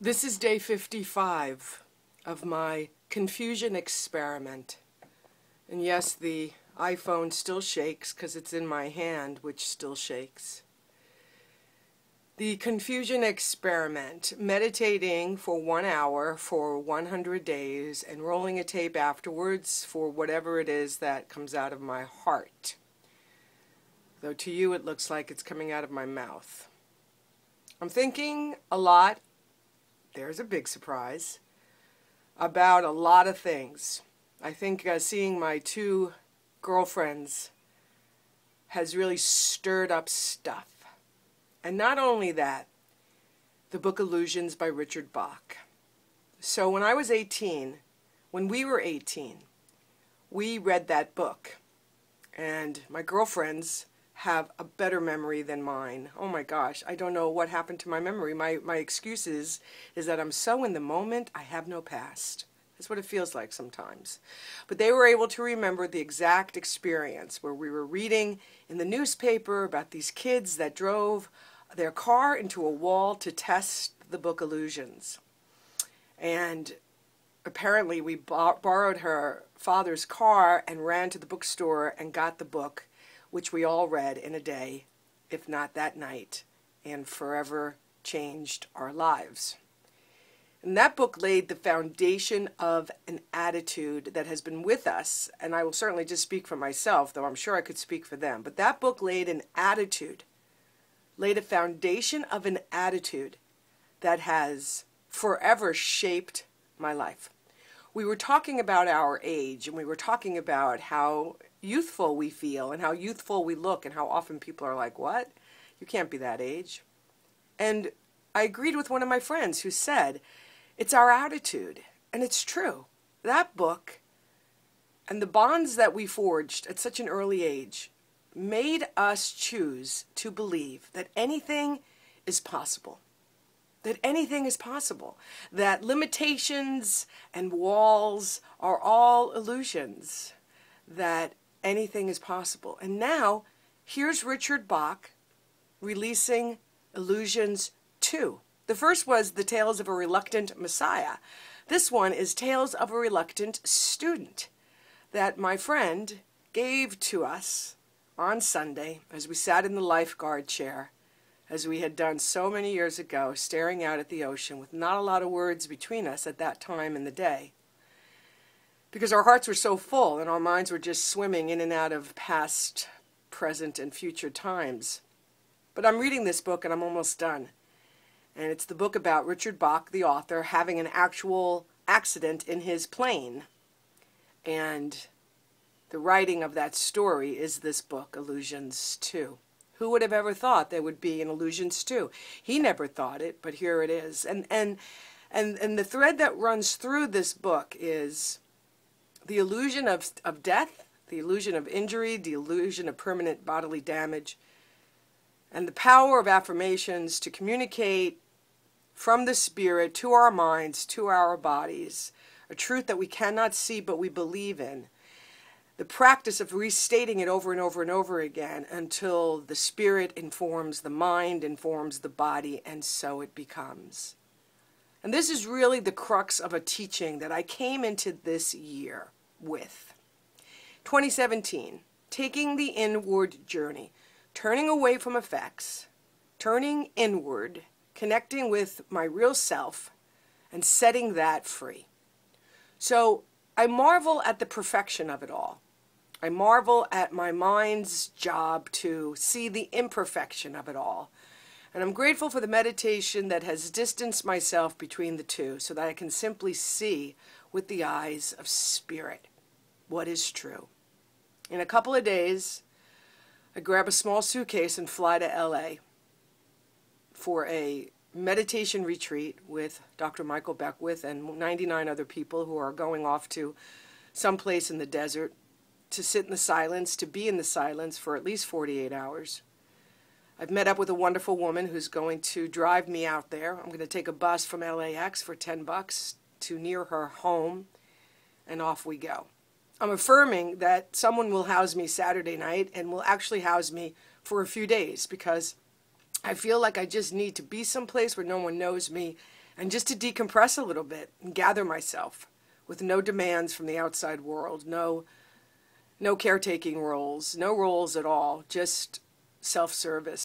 This is day 55 of my confusion experiment. And yes, the iPhone still shakes because it's in my hand, which still shakes. The confusion experiment, meditating for 1 hour for 100 days and rolling a tape afterwards for whatever it is that comes out of my heart. Though to you it looks like it's coming out of my mouth. I'm thinking a lot. There's a big surprise, about a lot of things. I think seeing my two girlfriends has really stirred up stuff. And not only that, the book Illusions by Richard Bach. So when I was 18, when we were 18, we read that book. And my girlfriends have a better memory than mine. Oh my gosh, I don't know what happened to my memory. My excuse is that I'm so in the moment, I have no past. That's what it feels like sometimes. But they were able to remember the exact experience where we were reading in the newspaper about these kids that drove their car into a wall to test the book Illusions. And apparently we borrowed her father's car and ran to the bookstore and got the book, which we all read in a day, if not that night, and forever changed our lives. And that book laid the foundation of an attitude that has been with us, and I will certainly just speak for myself, though I'm sure I could speak for them, but that book laid an attitude, laid a foundation of an attitude that has forever shaped my life. We were talking about our age, and we were talking about how youthful we feel and how youthful we look, and how often people are like, what? You can't be that age. And I agreed with one of my friends who said, it's our attitude. And it's true. That book and the bonds that we forged at such an early age made us choose to believe that anything is possible. That anything is possible. That limitations and walls are all illusions. That anything is possible. And now, here's Richard Bach releasing Illusions 2. The first was The Tales of a Reluctant Messiah. This one is Tales of a Reluctant Student that my friend gave to us on Sunday as we sat in the lifeguard chair, as we had done so many years ago, staring out at the ocean with not a lot of words between us at that time in the day, because our hearts were so full and our minds were just swimming in and out of past, present, and future times. But I'm reading this book and I'm almost done. And it's the book about Richard Bach, the author, having an actual accident in his plane. And the writing of that story is this book, Illusions 2. Who would have ever thought there would be an Illusions 2? He never thought it, but here it is. And the thread that runs through this book is the illusion of death, the illusion of injury, the illusion of permanent bodily damage, and the power of affirmations to communicate from the spirit to our minds, to our bodies, a truth that we cannot see but we believe in. The practice of restating it over and over and over again until the spirit informs the mind, informs the body, and so it becomes. And this is really the crux of a teaching that I came into this year with. 2017, taking the inward journey, turning away from effects, turning inward, connecting with my real self, and setting that free. So I marvel at the perfection of it all. I marvel at my mind's job to see the imperfection of it all. And I'm grateful for the meditation that has distanced myself between the two so that I can simply see with the eyes of spirit what is true. In a couple of days, I grab a small suitcase and fly to LA for a meditation retreat with Dr. Michael Beckwith and 99 other people who are going off to someplace in the desert to sit in the silence, to be in the silence for at least 48 hours. I've met up with a wonderful woman who's going to drive me out there. I'm going to take a bus from LAX for $10 to near her home, and off we go. I'm affirming that someone will house me Saturday night and will actually house me for a few days because I feel like I just need to be someplace where no one knows me and just to decompress a little bit and gather myself with no demands from the outside world, no caretaking roles, no roles at all, just self-service.